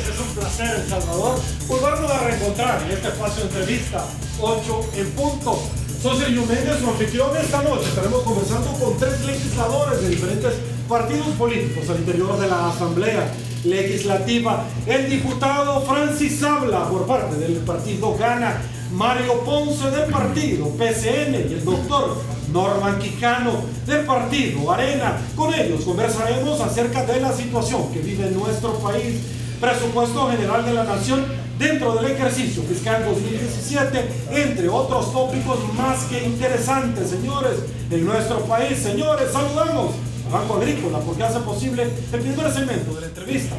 es un placer, El Salvador, volvernos a reencontrar en este espacio de entrevista, 8 en punto. Soy Sergio Méndez, su anfitrión. Esta noche estaremos conversando con 3 legisladores de diferentes partidos políticos al interior de la Asamblea Legislativa. El diputado Francis Sabla, por parte del partido Gana, Mario Ponce del partido PCN y el doctor Norman Quijano del partido Arena. Con ellos conversaremos acerca de la situación que vive nuestro país, presupuesto general de la nación dentro del ejercicio fiscal 2017, entre otros tópicos más que interesantes, señores, en nuestro país. Señores, saludamos a Banco Agrícola porque hace posible el primer segmento de la entrevista.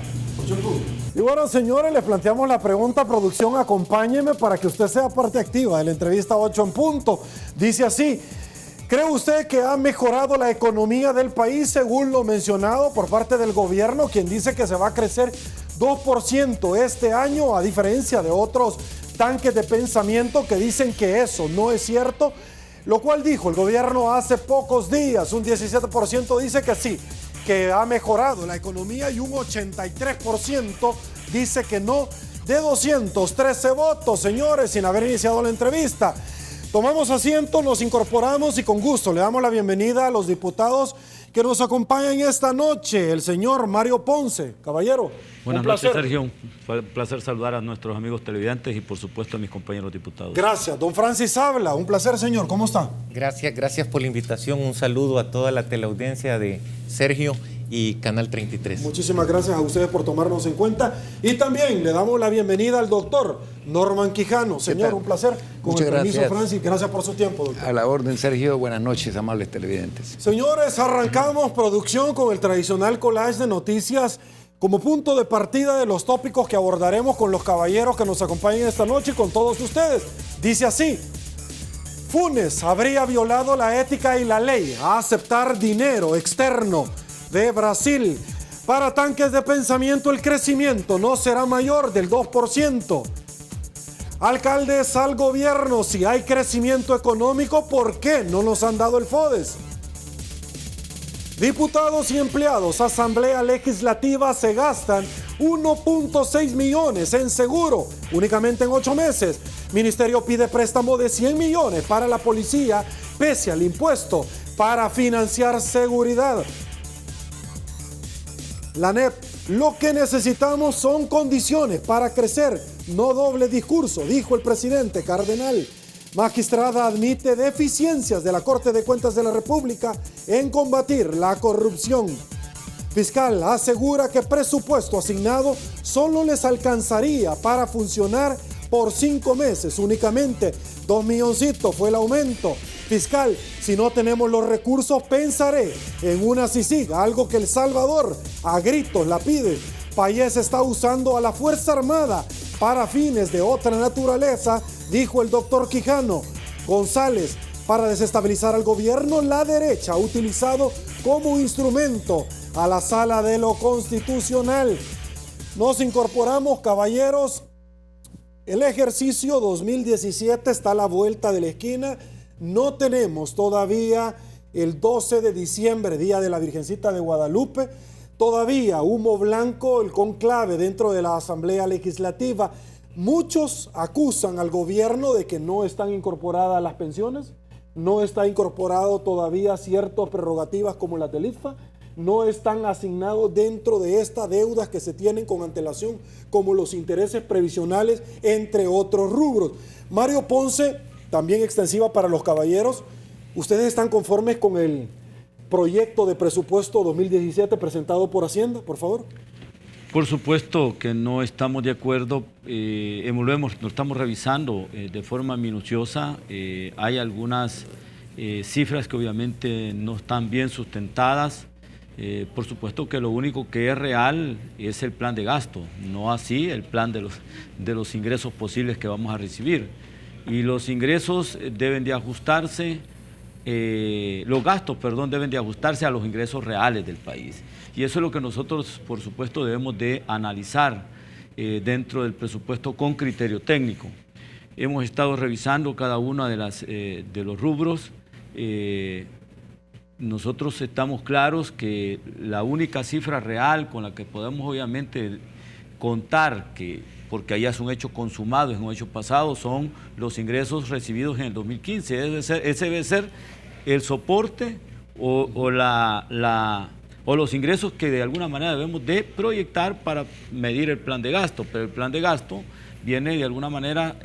Y bueno, señores, les planteamos la pregunta, producción, acompáñeme para que usted sea parte activa de la entrevista 8 en punto. Dice así: ¿cree usted que ha mejorado la economía del país según lo mencionado por parte del gobierno, quien dice que se va a crecer 2% este año, a diferencia de otros tanques de pensamiento que dicen que eso no es cierto? Lo cual dijo el gobierno hace pocos días. Un 17% dice que sí, que ha mejorado la economía, y un 83% dice que no, de 213 votos, señores, sin haber iniciado la entrevista. Tomamos asiento, nos incorporamos y con gusto le damos la bienvenida a los diputados que nos acompañan esta noche. El señor Mario Ponce. Caballero, buenas noches, Sergio. Fue un placer saludar a nuestros amigos televidentes y por supuesto a mis compañeros diputados. Gracias. Don Francis Sabla, un placer, señor. ¿Cómo está? Gracias por la invitación. Un saludo a toda la teleaudiencia de Sergio y Canal 33. Muchísimas gracias a ustedes por tomarnos en cuenta. Y también le damos la bienvenida al doctor Norman Quijano. Señor, un placer. Con Muchas el permiso, gracias. Francis, gracias por su tiempo, doctor. A la orden, Sergio. Buenas noches, amables televidentes. Señores, arrancamos producción con el tradicional collage de noticias como punto de partida de los tópicos que abordaremos con los caballeros que nos acompañan esta noche y con todos ustedes. Dice así: Funes habría violado la ética y la ley a aceptar dinero externo de Brasil. Para tanques de pensamiento, el crecimiento no será mayor del 2%. Alcaldes al gobierno: si hay crecimiento económico, ¿por qué no nos han dado el FODES? Diputados y empleados, Asamblea Legislativa, se gastan 1.6 millones en seguro únicamente en 8 meses. Ministerio pide préstamo de 100 millones para la policía, pese al impuesto para financiar seguridad. La NEP: lo que necesitamos son condiciones para crecer, no doble discurso, dijo el presidente Cardenal. Magistrada admite deficiencias de la Corte de Cuentas de la República en combatir la corrupción. Fiscal asegura que presupuesto asignado solo les alcanzaría para funcionar por 5 meses únicamente. 2 milloncitos fue el aumento. Fiscal: si no tenemos los recursos, pensaré en una CICIG, algo que El Salvador a gritos la pide. Payés está usando a la Fuerza Armada para fines de otra naturaleza, dijo el doctor Quijano. González: para desestabilizar al gobierno, la derecha ha utilizado como instrumento a la Sala de lo Constitucional. Nos incorporamos, caballeros. El ejercicio 2017 está a la vuelta de la esquina. No tenemos todavía el 12 de diciembre, Día de la Virgencita de Guadalupe. Todavía humo blanco, el conclave dentro de la Asamblea Legislativa. Muchos acusan al gobierno de que no están incorporadas las pensiones, no está incorporado todavía ciertas prerrogativas como la del IFA, no están asignados dentro de estas deudas que se tienen con antelación, como los intereses previsionales, entre otros rubros. Mario Ponce, también extensiva para los caballeros, ¿ustedes están conformes con el proyecto de presupuesto 2017 presentado por Hacienda, por favor? Por supuesto que no estamos de acuerdo, lo estamos revisando de forma minuciosa. Hay algunas cifras que obviamente no están bien sustentadas. Por supuesto que lo único que es real es el plan de gasto, no así el plan de los ingresos posibles que vamos a recibir. Y los ingresos deben de ajustarse, los gastos, perdón, deben de ajustarse a los ingresos reales del país. Y eso es lo que nosotros, por supuesto, debemos de analizar dentro del presupuesto con criterio técnico. Hemos estado revisando cada uno de los rubros. Nosotros estamos claros que la única cifra real con la que podemos obviamente contar que, porque ahí es un hecho consumado, es un hecho pasado, son los ingresos recibidos en el 2015. Ese debe ser el soporte o los ingresos que de alguna manera debemos de proyectar para medir el plan de gasto, pero el plan de gasto viene de alguna manera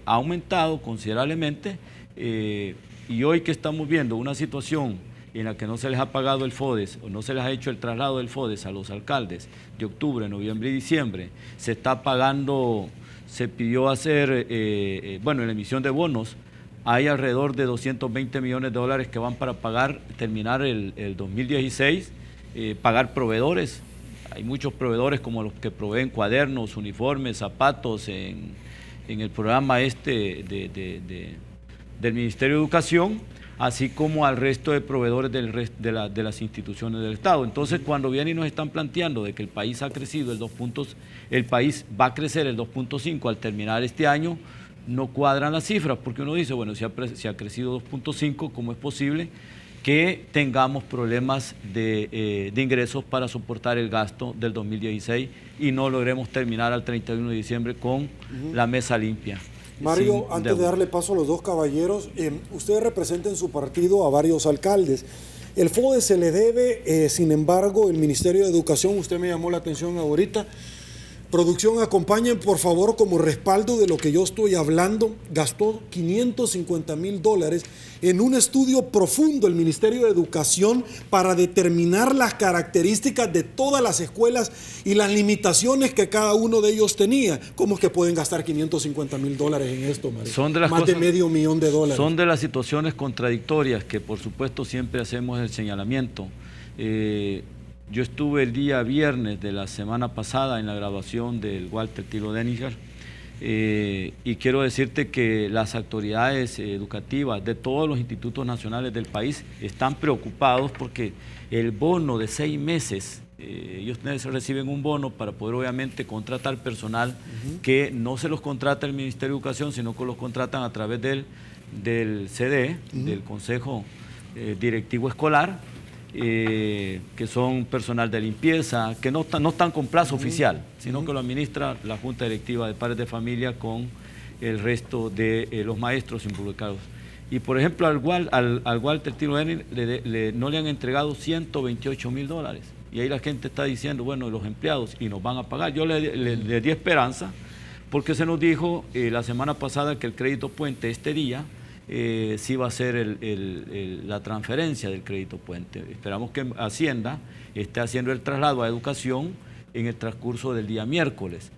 aumentado considerablemente, y hoy que estamos viendo una situación en la que no se les ha pagado el FODES o no se les ha hecho el traslado del FODES a los alcaldes de octubre, noviembre y diciembre, se está pagando, se pidió hacer, en la emisión de bonos, hay alrededor de 220 millones de dólares que van para terminar el 2016, pagar proveedores. Hay muchos proveedores como los que proveen cuadernos, uniformes, zapatos en el programa del Ministerio de Educación, así como al resto de proveedores de las instituciones del Estado. Entonces, cuando vienen y nos están planteando de que el país ha crecido el país va a crecer el 2.5 al terminar este año, no cuadran las cifras, porque uno dice, bueno, si ha crecido 2.5, ¿cómo es posible que tengamos problemas de ingresos para soportar el gasto del 2016 y no logremos terminar al 31 de diciembre con la mesa limpia? Mario, antes de darle paso a los dos caballeros, usted representa en su partido a varios alcaldes. El FODES se le debe, sin embargo, el Ministerio de Educación, usted me llamó la atención ahorita. Producción, acompañen por favor como respaldo de lo que yo estoy hablando. Gastó $550,000 en un estudio profundo el Ministerio de Educación para determinar las características de todas las escuelas y las limitaciones que cada uno de ellos tenía. ¿Cómo es que pueden gastar $550,000 en esto, Mario? Más de $500,000. Son de las situaciones contradictorias que por supuesto siempre hacemos el señalamiento. Yo estuve el día viernes de la semana pasada en la grabación del Walter Tilo Denninger, y quiero decirte que las autoridades educativas de todos los institutos nacionales del país están preocupados porque el bono de 6 meses, ellos reciben un bono para poder obviamente contratar personal que no se los contrata el Ministerio de Educación, sino que los contratan a través del CDE, del Consejo Directivo Escolar, que son personal de limpieza, que no están con plazo oficial, sino que lo administra la Junta Directiva de Padres de Familia con el resto de los maestros involucrados. Y por ejemplo al Walter Tilo no le han entregado $128,000, y ahí la gente está diciendo, bueno, los empleados, y nos van a pagar. Yo le di esperanza, porque se nos dijo la semana pasada que el crédito puente este día sí va a ser la transferencia del crédito puente. Esperamos que Hacienda esté haciendo el traslado a Educación en el transcurso del día miércoles.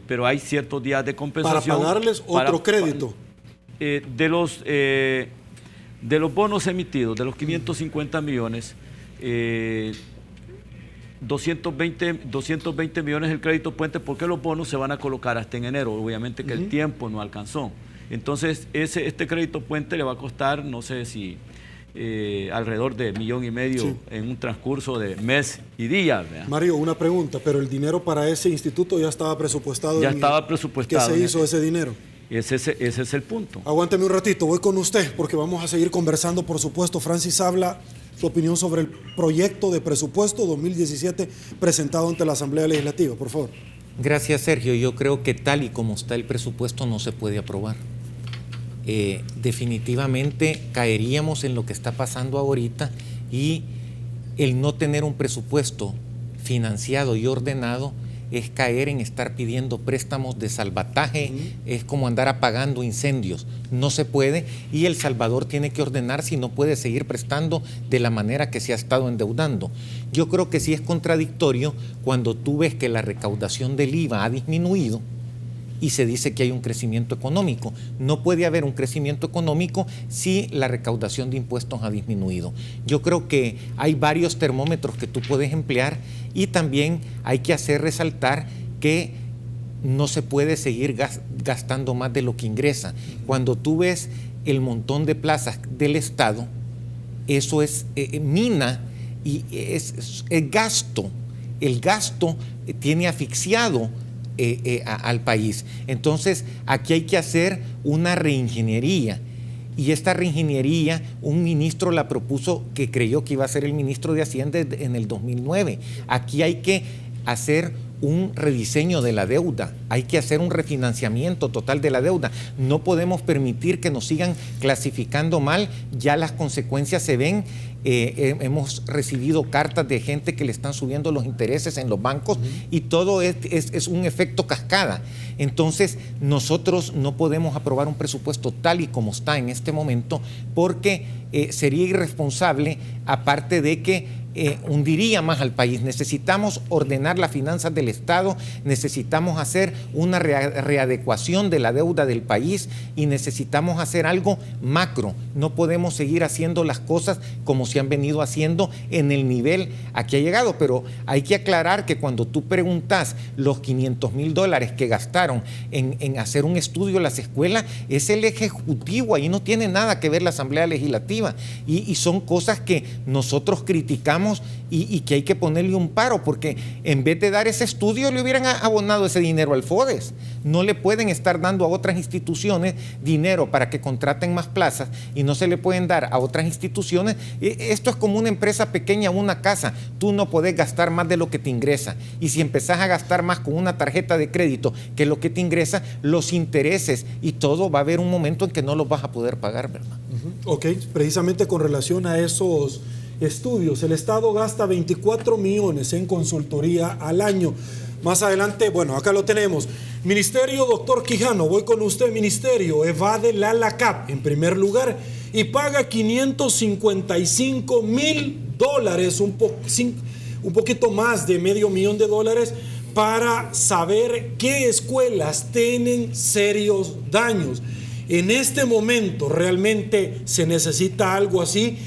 Pero hay ciertos días de compensación. ¿Para pagarles otro crédito? De los bonos emitidos, de los 550 millones, 220 millones el crédito puente, porque los bonos se van a colocar hasta en enero. Obviamente que el tiempo no alcanzó. Entonces, este crédito puente le va a costar, no sé si alrededor de $1,5 millones en un transcurso de mes y día. ¿Verdad? Mario, una pregunta, pero el dinero para ese instituto ya estaba presupuestado. Ya estaba presupuestado. ¿Qué se hizo ese dinero? Ese es el punto. Aguánteme un ratito, voy con usted, porque vamos a seguir conversando, por supuesto. Francis habla su opinión sobre el proyecto de presupuesto 2017 presentado ante la Asamblea Legislativa, por favor. Gracias, Sergio. Yo creo que tal y como está el presupuesto no se puede aprobar. Definitivamente caeríamos en lo que está pasando ahorita, y el no tener un presupuesto financiado y ordenado es caer en estar pidiendo préstamos de salvataje, es como andar apagando incendios. No se puede, y El Salvador tiene que ordenar si no puede seguir prestando de la manera que se ha estado endeudando. Yo creo que sí es contradictorio cuando tú ves que la recaudación del IVA ha disminuido y se dice que hay un crecimiento económico. No puede haber un crecimiento económico si la recaudación de impuestos ha disminuido. Yo creo que hay varios termómetros que tú puedes emplear, y también hay que hacer resaltar que no se puede seguir gastando más de lo que ingresa. Cuando tú ves el montón de plazas del Estado, eso es mina y es gasto. El gasto tiene asfixiado al país. Entonces, aquí hay que hacer una reingeniería. Y esta reingeniería, un ministro la propuso que creyó que iba a ser el ministro de Hacienda en el 2009. Aquí hay que hacer un rediseño de la deuda, hay que hacer un refinanciamiento total de la deuda. No podemos permitir que nos sigan clasificando mal, ya las consecuencias se ven. Hemos recibido cartas de gente que le están subiendo los intereses en los bancos y todo es un efecto cascada. Entonces, nosotros no podemos aprobar un presupuesto tal y como está en este momento porque sería irresponsable, aparte de que hundiría más al país. Necesitamos ordenar las finanzas del Estado, necesitamos hacer una readecuación de la deuda del país y necesitamos hacer algo macro. No podemos seguir haciendo las cosas como se han venido haciendo en el nivel a que ha llegado, pero hay que aclarar que cuando tú preguntas los $500,000 que gastaron en hacer un estudio en las escuelas, es el Ejecutivo, ahí no tiene nada que ver la Asamblea Legislativa y son cosas que nosotros criticamos y que hay que ponerle un paro, porque en vez de dar ese estudio le hubieran abonado ese dinero al FODES. No le pueden estar dando a otras instituciones dinero para que contraten más plazas y no se le pueden dar a otras instituciones. Esto es como una empresa pequeña, una casa. Tú no podés gastar más de lo que te ingresa, y si empezás a gastar más con una tarjeta de crédito que lo que te ingresa, los intereses y todo, va a haber un momento en que no los vas a poder pagar, ¿verdad? Ok, precisamente con relación a esos estudios, el Estado gasta 24 millones en consultoría al año. Más adelante, bueno, acá lo tenemos. Ministerio, doctor Quijano, voy con usted. Ministerio evade la ALACAP en primer lugar y paga $555,000, un poquito más de $500,000 para saber qué escuelas tienen serios daños. En este momento realmente se necesita algo así.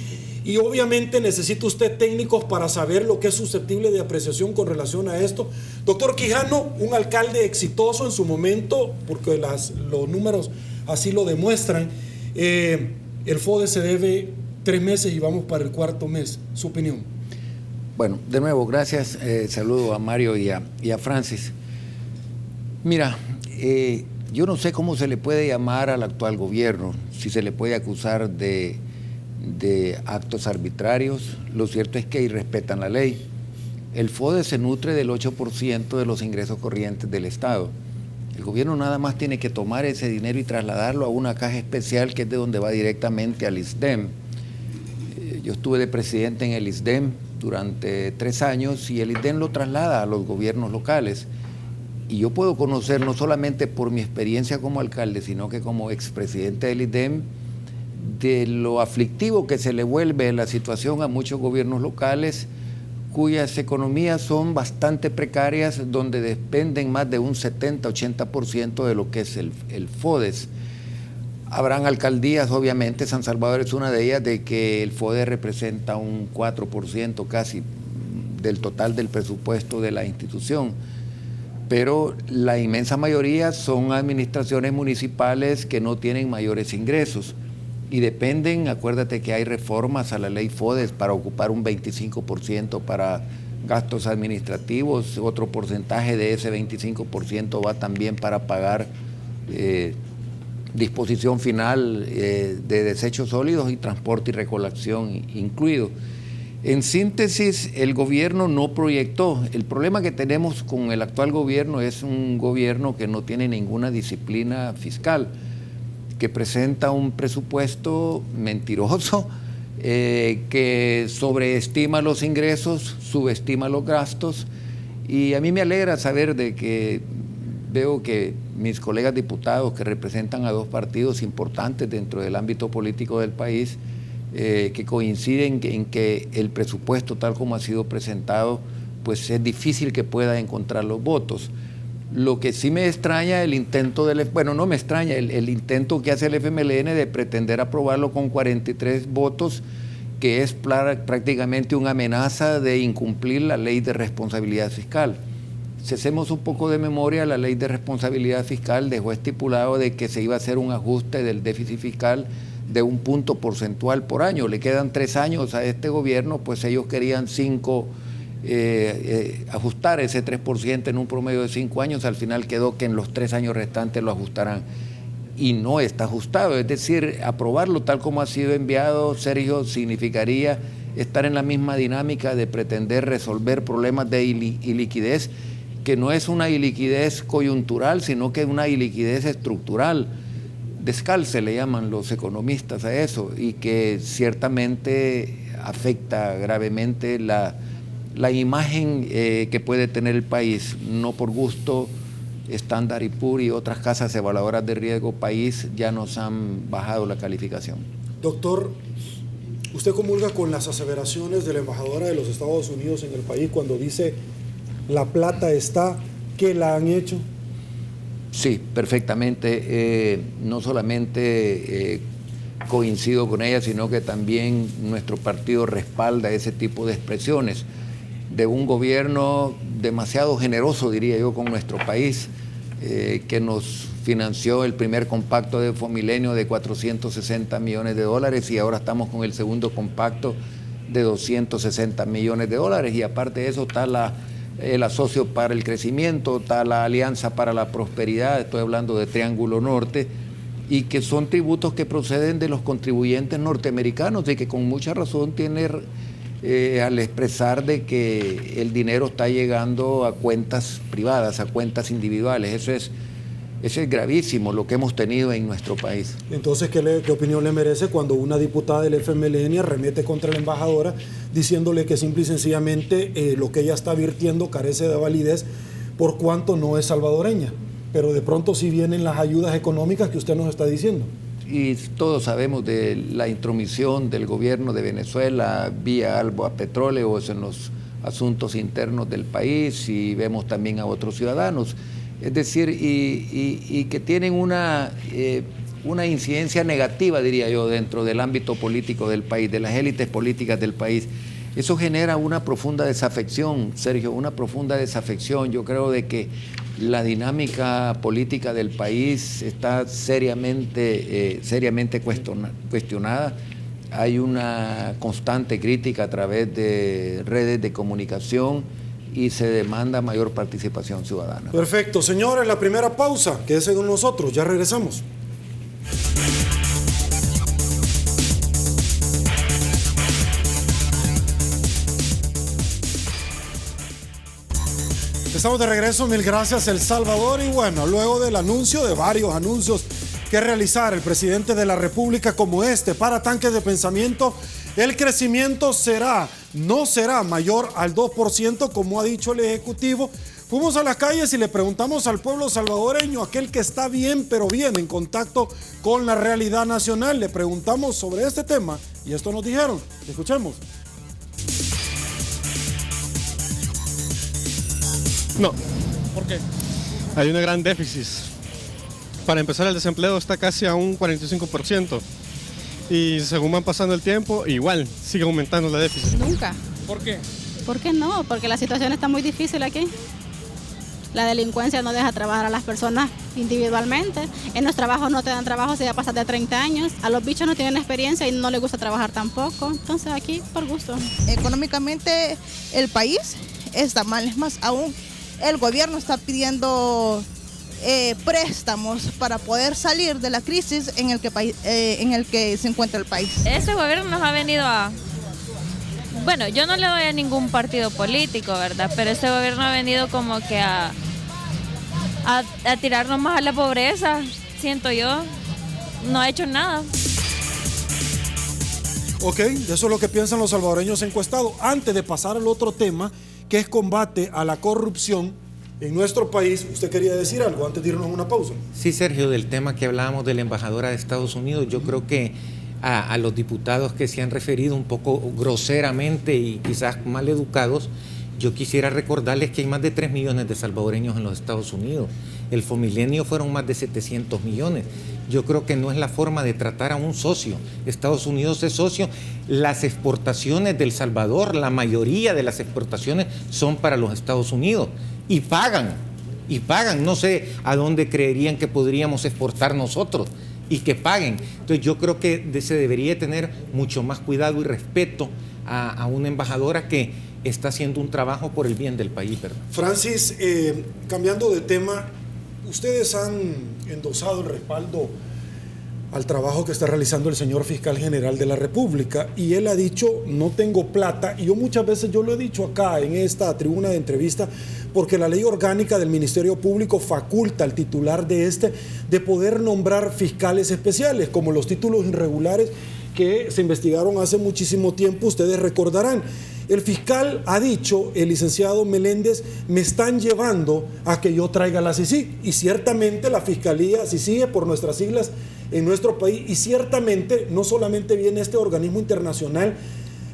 Y obviamente necesita usted técnicos para saber lo que es susceptible de apreciación con relación a esto. Doctor Quijano, un alcalde exitoso en su momento, porque los números así lo demuestran. El FODES se debe 3 meses y vamos para el 4.º mes. Su opinión. Bueno, de nuevo, gracias. Saludo a Mario y a Francis. Mira, yo no sé cómo se le puede llamar al actual gobierno, si se le puede acusar de actos arbitrarios. Lo cierto es que irrespetan la ley. El FODES se nutre del 8% de los ingresos corrientes del Estado. El gobierno nada más tiene que tomar ese dinero y trasladarlo a una caja especial que es de donde va directamente al ISDEM. Yo estuve de presidente en el ISDEM durante 3 años y el ISDEM lo traslada a los gobiernos locales. Y yo puedo conocer, no solamente por mi experiencia como alcalde, sino que como expresidente del ISDEM, de lo aflictivo que se le vuelve la situación a muchos gobiernos locales cuyas economías son bastante precarias, donde dependen más de un 70-80% de lo que es el FODES. Habrán alcaldías, obviamente, San Salvador es una de ellas, de que el FODES representa un 4% casi del total del presupuesto de la institución, pero la inmensa mayoría son administraciones municipales que no tienen mayores ingresos. Y dependen, acuérdate que hay reformas a la ley FODES para ocupar un 25% para gastos administrativos, otro porcentaje de ese 25% va también para pagar disposición final de desechos sólidos y transporte y recolección incluido. En síntesis, el gobierno no proyectó. El problema que tenemos con el actual gobierno es un gobierno que no tiene ninguna disciplina fiscal, que presenta un presupuesto mentiroso, que sobreestima los ingresos, subestima los gastos, y a mí me alegra saber de que veo que mis colegas diputados que representan a 2 partidos importantes dentro del ámbito político del país, que coinciden en que el presupuesto tal como ha sido presentado, pues es difícil que pueda encontrar los votos. Lo que sí me extraña el intento el intento que hace el FMLN de pretender aprobarlo con 43 votos, que es prácticamente una amenaza de incumplir la ley de responsabilidad fiscal. Si hacemos un poco de memoria, la ley de responsabilidad fiscal dejó estipulado de que se iba a hacer un ajuste del déficit fiscal de 1 punto porcentual por año. Le quedan 3 años a este gobierno, pues ellos querían 5 ajustar ese 3% en un promedio de 5 años, al final quedó que en los 3 años restantes lo ajustarán. y no está ajustado. Es decir, aprobarlo tal como ha sido enviado, Sergio, significaría estar en la misma dinámica de pretender resolver problemas de iliquidez, que no es una iliquidez coyuntural, sino que es una iliquidez estructural. Descalce le llaman los economistas a eso, y que ciertamente afecta gravemente la imagen que puede tener el país. No por gusto, Standard & Poor's y otras casas evaluadoras de riesgo país ya nos han bajado la calificación. Doctor, ¿usted comulga con las aseveraciones de la embajadora de los Estados Unidos en el país cuando dice la plata está, que la han hecho? Sí, perfectamente. No solamente coincido con ella, sino que también nuestro partido respalda ese tipo de expresiones de un gobierno demasiado generoso, diría yo, con nuestro país, que nos financió el primer compacto de Fomilenio de $460 millones, y ahora estamos con el segundo compacto de $260 millones, y aparte de eso está el asocio para el crecimiento, está la Alianza para la Prosperidad, estoy hablando de Triángulo Norte, y que son tributos que proceden de los contribuyentes norteamericanos, y que con mucha razón tiene al expresar de que el dinero está llegando a cuentas privadas, a cuentas individuales. Eso es gravísimo lo que hemos tenido en nuestro país. Entonces, ¿qué opinión le merece cuando una diputada del FMLN arremete contra la embajadora diciéndole que simple y sencillamente lo que ella está virtiendo carece de validez por cuanto no es salvadoreña? Pero de pronto sí vienen las ayudas económicas que usted nos está diciendo. Y todos sabemos de la intromisión del gobierno de Venezuela vía Alboa Petróleos en los asuntos internos del país, y vemos también a otros ciudadanos. Es decir, y que tienen una incidencia negativa, diría yo, dentro del ámbito político del país, de las élites políticas del país. Eso genera una profunda desafección, Sergio, una profunda desafección. Yo creo de que la dinámica política del país está seriamente cuestionada. Hay una constante crítica a través de redes de comunicación y se demanda mayor participación ciudadana. Perfecto, señores, la primera pausa. Quédense con nosotros, ya regresamos. Estamos de regreso, mil gracias El Salvador. Y bueno, luego del anuncio de varios anuncios que realizar el presidente de la República como este para tanques de pensamiento, el crecimiento no será mayor al 2% como ha dicho el Ejecutivo. Fuimos a las calles y le preguntamos al pueblo salvadoreño, aquel que está bien, pero bien en contacto con la realidad nacional. Le preguntamos sobre este tema y esto nos dijeron. Escuchemos. No. ¿Por qué? Hay un gran déficit. Para empezar, el desempleo está casi a un 45%. Y según van pasando el tiempo, igual sigue aumentando el déficit. Nunca. ¿Por qué? ¿Por qué no? Porque la situación está muy difícil aquí. La delincuencia no deja trabajar a las personas individualmente. En los trabajos no te dan trabajo si ya pasas de 30 años. A los bichos no tienen experiencia y no les gusta trabajar tampoco. Entonces aquí por gusto. Económicamente el país está mal. Es más, aún el gobierno está pidiendo préstamos para poder salir de la crisis en el que se encuentra el país. Este gobierno nos ha venido a... Bueno, yo no le doy a ningún partido político, ¿verdad? Pero este gobierno ha venido como que a tirarnos más a la pobreza, siento yo. No ha hecho nada. Ok, eso es lo que piensan los salvadoreños encuestados. Antes de pasar al otro tema, que es combate a la corrupción en nuestro país, usted quería decir algo antes de irnos a una pausa. Sí, Sergio, del tema que hablábamos de la embajadora de Estados Unidos, yo creo que a los diputados que se han referido un poco groseramente y quizás mal educados, yo quisiera recordarles que hay más de 3 millones de salvadoreños en los Estados Unidos. El Fomilenio fueron más de 700 millones. Yo creo que no es la forma de tratar a un socio. Estados Unidos es socio. Las exportaciones del Salvador, la mayoría de las exportaciones son para los Estados Unidos y pagan. No sé a dónde creerían que podríamos exportar nosotros y que paguen. Entonces yo creo que se debería tener mucho más cuidado y respeto a una embajadora que está haciendo un trabajo por el bien del país, ¿verdad? Francis, cambiando de tema, ustedes han endosado el respaldo al trabajo que está realizando el señor fiscal general de la República, y él ha dicho: no tengo plata. Y yo muchas veces lo he dicho acá en esta tribuna de entrevista, porque la ley orgánica del Ministerio Público faculta al titular de poder nombrar fiscales especiales, como los títulos irregulares que se investigaron hace muchísimo tiempo, ustedes recordarán. El fiscal ha dicho, el licenciado Meléndez: me están llevando a que yo traiga la CICIG. Y ciertamente la Fiscalía, si sigue por nuestras siglas en nuestro país, y ciertamente no solamente viene este organismo internacional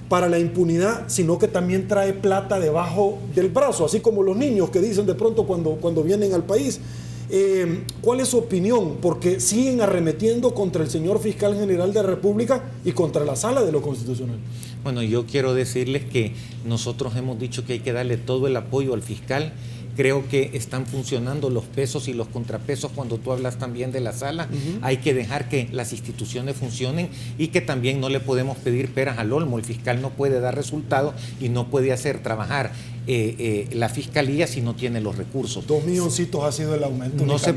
para la impunidad, sino que también trae plata debajo del brazo, así como los niños que dicen de pronto cuando vienen al país. ¿Cuál es su opinión? Porque siguen arremetiendo contra el señor fiscal general de la República y contra la Sala de lo Constitucional. Bueno, yo quiero decirles que nosotros hemos dicho que hay que darle todo el apoyo al fiscal. Creo que están funcionando los pesos y los contrapesos cuando tú hablas también de la sala. Hay que dejar que las instituciones funcionen, y que también no le podemos pedir peras al olmo. El fiscal no puede dar resultados y no puede hacer trabajar la fiscalía si no tiene los recursos. 2 milloncitos ha sido el aumento. No se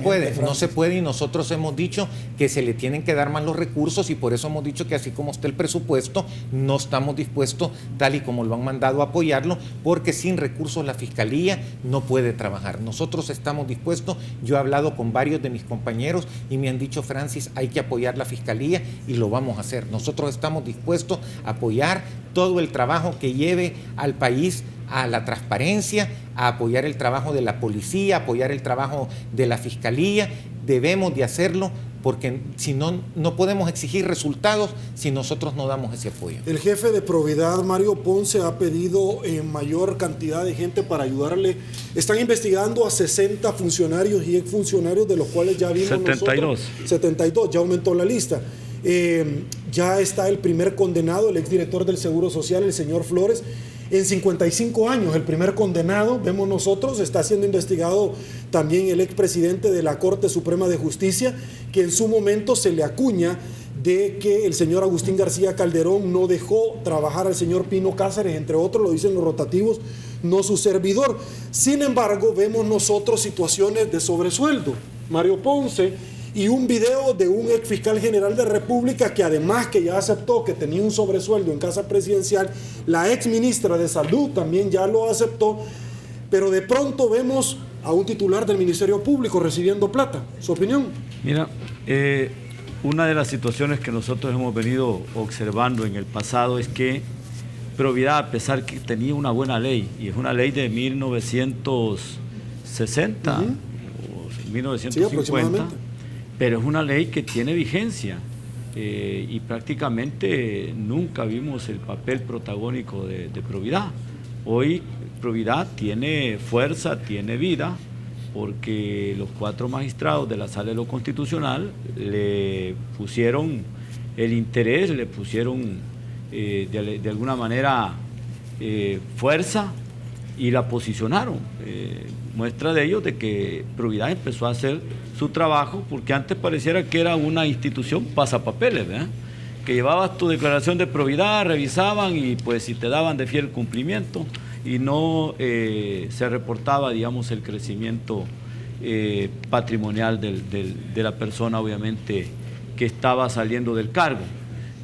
puede, y nosotros hemos dicho que se le tienen que dar más los recursos, y por eso hemos dicho que así como está el presupuesto, no estamos dispuestos, tal y como lo han mandado, a apoyarlo, porque sin recursos la fiscalía no puede trabajar. Nosotros estamos dispuestos. Yo he hablado con varios de mis compañeros y me han dicho: Francis, hay que apoyar la fiscalía, y lo vamos a hacer. Nosotros estamos dispuestos a apoyar todo el trabajo que lleve al país a la transparencia, a apoyar el trabajo de la policía, a apoyar el trabajo de la fiscalía. Debemos de hacerlo, porque si no, no podemos exigir resultados si nosotros no damos ese apoyo. El jefe de Probidad, Mario Ponce, ha pedido mayor cantidad de gente para ayudarle. Están investigando a 60 funcionarios y exfuncionarios, de los cuales ya vimos 72. 72, ya aumentó la lista. Ya está el primer condenado, el exdirector del Seguro Social, el señor Flores. En 55 años, el primer condenado, vemos nosotros. Está siendo investigado también el expresidente de la Corte Suprema de Justicia, que en su momento se le acuña de que el señor Agustín García Calderón no dejó trabajar al señor Pino Cáceres, entre otros, lo dicen los rotativos, no su servidor. Sin embargo, vemos nosotros situaciones de sobresueldo. Mario Ponce, y un video de un ex fiscal general de República que, además que ya aceptó que tenía un sobresueldo en casa presidencial, la ex ministra de Salud también ya lo aceptó, pero de pronto vemos a un titular del Ministerio Público recibiendo plata. ¿Su opinión? Mira, una de las situaciones que nosotros hemos venido observando en el pasado es que Probidad, a pesar que tenía una buena ley, y es una ley de 1960 o 1950, sí, pero es una ley que tiene vigencia, y prácticamente nunca vimos el papel protagónico de Probidad. Hoy Probidad tiene fuerza, tiene vida, porque los 4 magistrados de la Sala de lo Constitucional le pusieron el interés, le pusieron de alguna manera fuerza, y la posicionaron. Muestra de ello de que Probidad empezó a hacer su trabajo, porque antes pareciera que era una institución pasapapeles, ¿verdad? Que llevabas tu declaración de probidad, revisaban, y pues si te daban de fiel cumplimiento, y no se reportaba, digamos, el crecimiento patrimonial de la persona, obviamente, que estaba saliendo del cargo.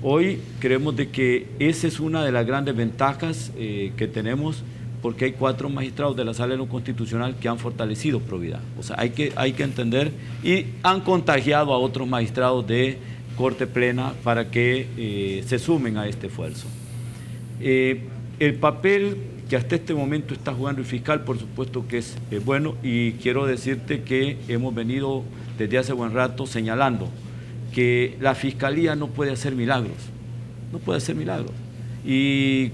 Hoy creemos de que esa es una de las grandes ventajas que tenemos, porque hay 4 magistrados de la Sala de lo Constitucional que han fortalecido Probidad. O sea, hay que entender, y han contagiado a otros magistrados de Corte Plena para que se sumen a este esfuerzo. El papel que hasta este momento está jugando el fiscal, por supuesto que es bueno, y quiero decirte que hemos venido desde hace buen rato señalando que la Fiscalía no puede hacer milagros, no puede hacer milagros. Y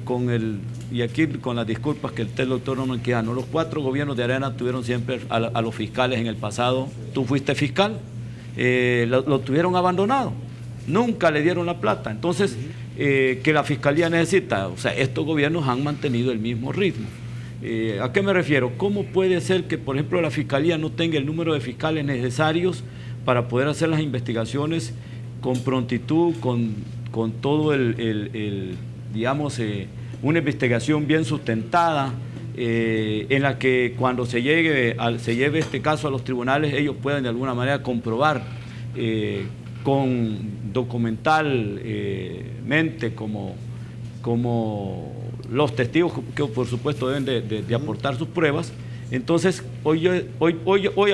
aquí con las disculpas que el doctor no nos queda, ¿no? Los 4 gobiernos de Arena tuvieron siempre a los fiscales en el pasado. Tú fuiste fiscal, lo tuvieron abandonado, nunca le dieron la plata. Entonces, que la Fiscalía necesita, o sea, estos gobiernos han mantenido el mismo ritmo. ¿A qué me refiero? ¿Cómo puede ser que, por ejemplo, la Fiscalía no tenga el número de fiscales necesarios para poder hacer las investigaciones con prontitud, con todo digamos, una investigación bien sustentada, en la que cuando se lleve este caso a los tribunales, ellos puedan de alguna manera comprobar documentalmente como los testigos que por supuesto deben de aportar sus pruebas. Entonces, hoy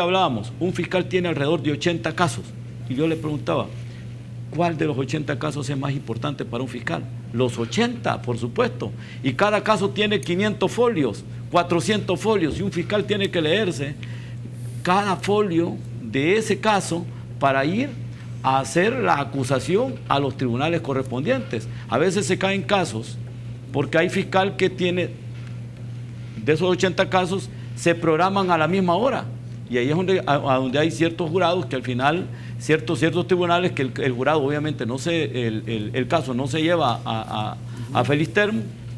hablábamos, un fiscal tiene alrededor de 80 casos, y yo le preguntaba, ¿cuál de los 80 casos es más importante para un fiscal? Los 80, por supuesto, y cada caso tiene 500 folios, 400 folios, y un fiscal tiene que leerse cada folio de ese caso para ir a hacer la acusación a los tribunales correspondientes. A veces se caen casos porque hay fiscal que tiene, de esos 80 casos, se programan a la misma hora. Y ahí es donde hay ciertos jurados que al final, ciertos tribunales que el jurado obviamente el caso no se lleva a feliz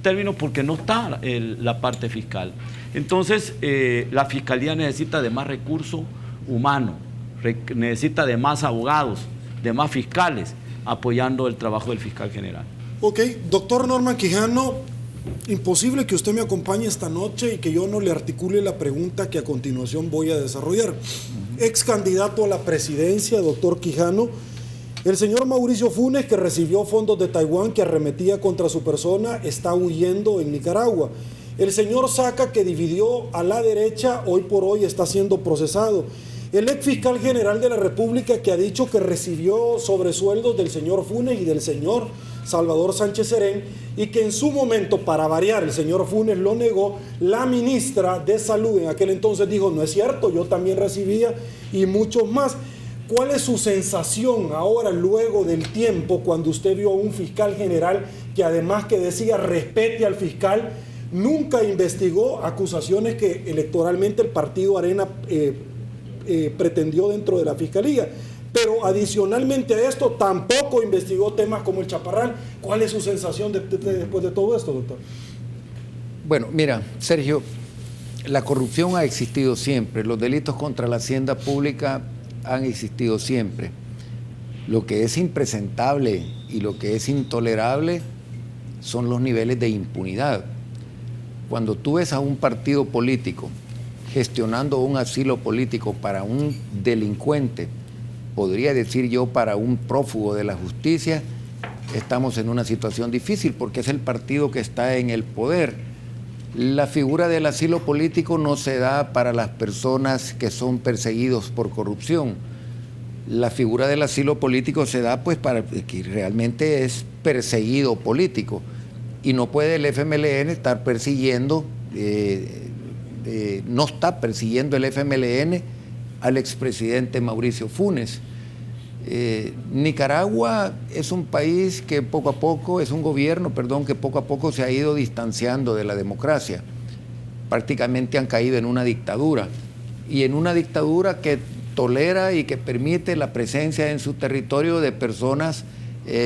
término porque no está la parte fiscal. Entonces, la fiscalía necesita de más recurso humano, necesita de más abogados, de más fiscales, apoyando el trabajo del fiscal general. Ok, doctor Norman Quijano, imposible que usted me acompañe esta noche y que yo no le articule la pregunta que a continuación voy a desarrollar. Ex candidato a la presidencia, doctor Quijano, el señor Mauricio Funes, que recibió fondos de Taiwán que arremetía contra su persona, está huyendo en Nicaragua. El señor Saca, que dividió a la derecha, hoy por hoy está siendo procesado. El ex fiscal general de la República, que ha dicho que recibió sobresueldos del señor Funes y del señor Salvador Sánchez Serén, y que en su momento, para variar, el señor Funes lo negó. La ministra de Salud en aquel entonces dijo, no es cierto, yo también recibía, y muchos más. ¿Cuál es su sensación ahora, luego del tiempo, cuando usted vio a un fiscal general que además que decía respete al fiscal, nunca investigó acusaciones que electoralmente el partido Arena pretendió dentro de la fiscalía? Pero adicionalmente a esto, tampoco investigó temas como el Chaparral. ¿Cuál es su sensación después de todo esto, doctor? Bueno, mira, Sergio, la corrupción ha existido siempre, los delitos contra la hacienda pública han existido siempre. Lo que es impresentable y lo que es intolerable son los niveles de impunidad. Cuando tú ves a un partido político gestionando un asilo político para un delincuente, podría decir yo para un prófugo de la justicia, estamos en una situación difícil porque es el partido que está en el poder. La figura del asilo político no se da para las personas que son perseguidos por corrupción. La figura del asilo político se da pues para que realmente es perseguido político, y no puede el FMLN estar persiguiendo, no está persiguiendo el FMLN al expresidente Mauricio Funes. Nicaragua es un país que poco a poco, es un gobierno, que poco a poco se ha ido distanciando de la democracia. Prácticamente han caído en una dictadura, y en una dictadura que tolera y que permite la presencia en su territorio de personas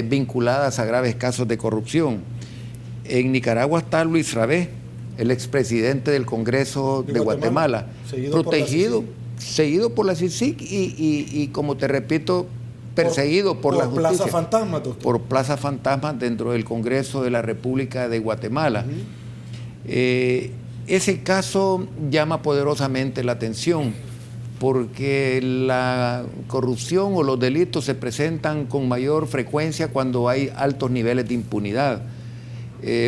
vinculadas a graves casos de corrupción. En Nicaragua está Luis Rabé, el expresidente del Congreso de Guatemala, protegido, seguido por la CICIG y como te repito, perseguido por la justicia. Plaza Fantasma, doctor. Por Plaza Fantasma dentro del Congreso de la República de Guatemala. Ese caso llama poderosamente la atención porque la corrupción o los delitos se presentan con mayor frecuencia cuando hay altos niveles de impunidad.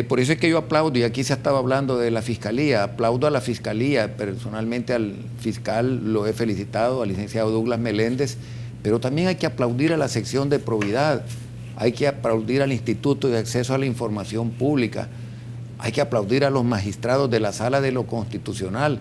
Por eso es que yo aplaudo, y aquí se estaba hablando de la Fiscalía, aplaudo a la Fiscalía, personalmente al fiscal lo he felicitado, al licenciado Douglas Meléndez, pero también hay que aplaudir a la sección de probidad, hay que aplaudir al Instituto de Acceso a la Información Pública, hay que aplaudir a los magistrados de la Sala de lo Constitucional,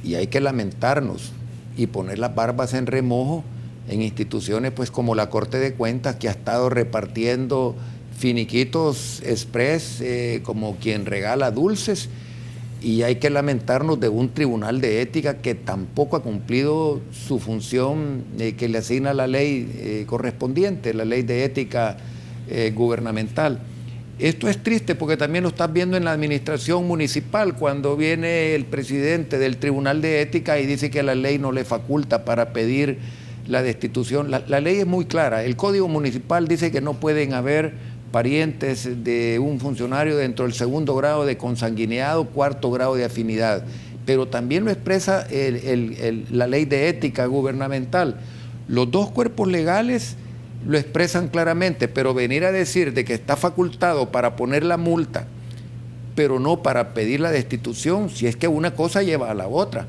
y hay que lamentarnos y poner las barbas en remojo en instituciones pues como la Corte de Cuentas, que ha estado repartiendo finiquitos express como quien regala dulces, y hay que lamentarnos de un tribunal de ética que tampoco ha cumplido su función que le asigna la ley correspondiente, la ley de ética gubernamental. Esto es triste porque también lo estás viendo en la administración municipal, cuando viene el presidente del tribunal de ética y dice que la ley no le faculta para pedir la destitución. La ley es muy clara, el Código Municipal dice que no pueden haber parientes de un funcionario dentro del segundo grado de consanguinidad o cuarto grado de afinidad, pero también lo expresa la ley de ética gubernamental. Los dos cuerpos legales lo expresan claramente, pero venir a decir de que está facultado para poner la multa, pero no para pedir la destitución, si es que una cosa lleva a la otra.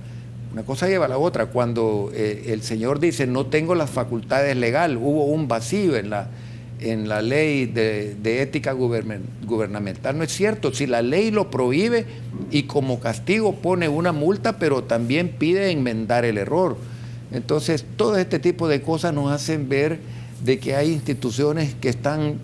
Una cosa lleva a la otra. Cuando el señor dice no tengo las facultades legales, hubo un vacío en la ley de ética gubernamental. No es cierto, si la ley lo prohíbe y como castigo pone una multa, pero también pide enmendar el error. Entonces, todo este tipo de cosas nos hacen ver de que hay instituciones que están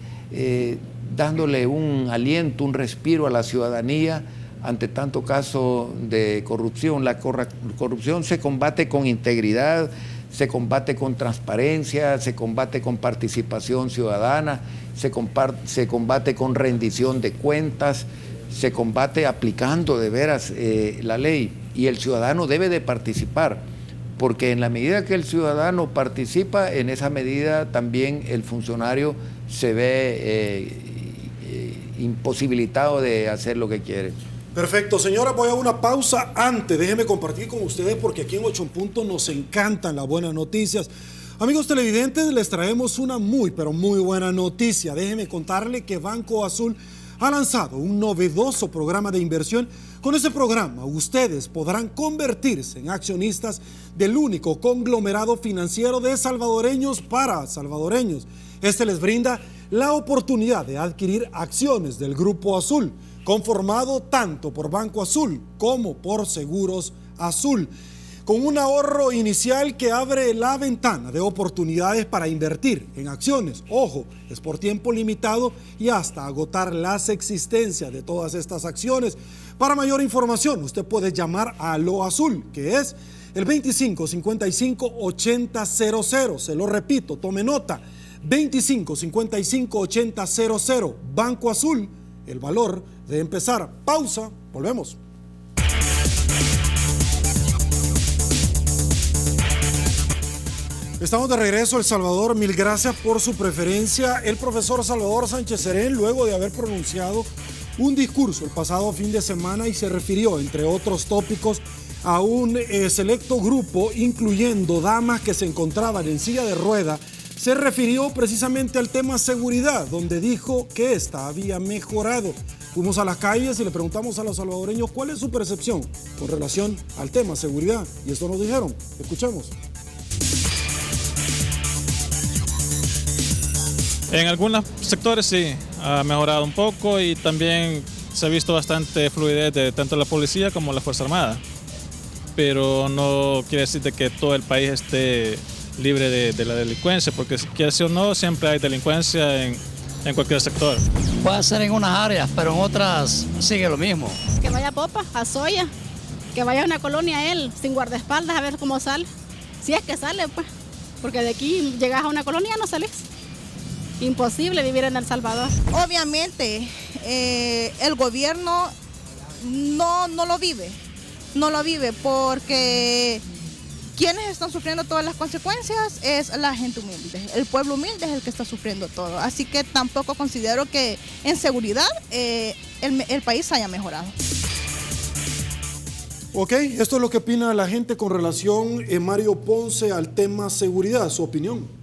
dándole un aliento, un respiro a la ciudadanía ante tanto caso de corrupción. La corrupción se combate con integridad, se combate con transparencia, se combate con participación ciudadana, se combate con rendición de cuentas, se combate aplicando de veras la ley, y el ciudadano debe de participar, porque en la medida que el ciudadano participa, en esa medida también el funcionario se ve imposibilitado de hacer lo que quiere. Perfecto, señora, voy a una pausa. Antes, déjenme compartir con ustedes, porque aquí en 8 en Punto nos encantan las buenas noticias. Amigos televidentes, les traemos una muy, pero muy buena noticia. Déjenme contarle que Banco Azul ha lanzado un novedoso programa de inversión. Con ese programa, ustedes podrán convertirse en accionistas del único conglomerado financiero de salvadoreños para salvadoreños. Este les brinda la oportunidad de adquirir acciones del Grupo Azul, conformado tanto por Banco Azul como por Seguros Azul, con un ahorro inicial que abre la ventana de oportunidades para invertir en acciones. Ojo, es por tiempo limitado y hasta agotar las existencias de todas estas acciones. Para mayor información, usted puede llamar a Lo Azul, que es el 2555-8000. Se lo repito, tome nota, 2555-8000. Banco Azul, el valor de empezar. Pausa, volvemos. Estamos de regreso, El Salvador. Mil gracias por su preferencia. El profesor Salvador Sánchez Serén, luego de haber pronunciado un discurso el pasado fin de semana y se refirió, entre otros tópicos, a un selecto grupo, incluyendo damas que se encontraban en silla de rueda, se refirió precisamente al tema seguridad, donde dijo que esta había mejorado. Fuimos a las calles y le preguntamos a los salvadoreños cuál es su percepción con relación al tema seguridad, y esto nos dijeron. Escuchemos. En algunos sectores sí, ha mejorado un poco, y también se ha visto bastante fluidez de tanto la policía como la Fuerza Armada. Pero no quiere decir de que todo el país esté libre de la delincuencia, porque si quiere ser o no, siempre hay delincuencia en cualquier sector. Puede ser en unas áreas, pero en otras sigue lo mismo. Que vaya a Popa, a Zoya, que vaya a una colonia él, sin guardaespaldas, a ver cómo sale. Si es que sale, pues, porque de aquí llegas a una colonia no sales. Imposible vivir en El Salvador. Obviamente, el gobierno no lo vive, porque quienes están sufriendo todas las consecuencias es la gente humilde. El pueblo humilde es el que está sufriendo todo. Así que tampoco considero que en seguridad el país haya mejorado. Ok, esto es lo que opina la gente con relación, Mario Ponce, al tema seguridad. Su opinión.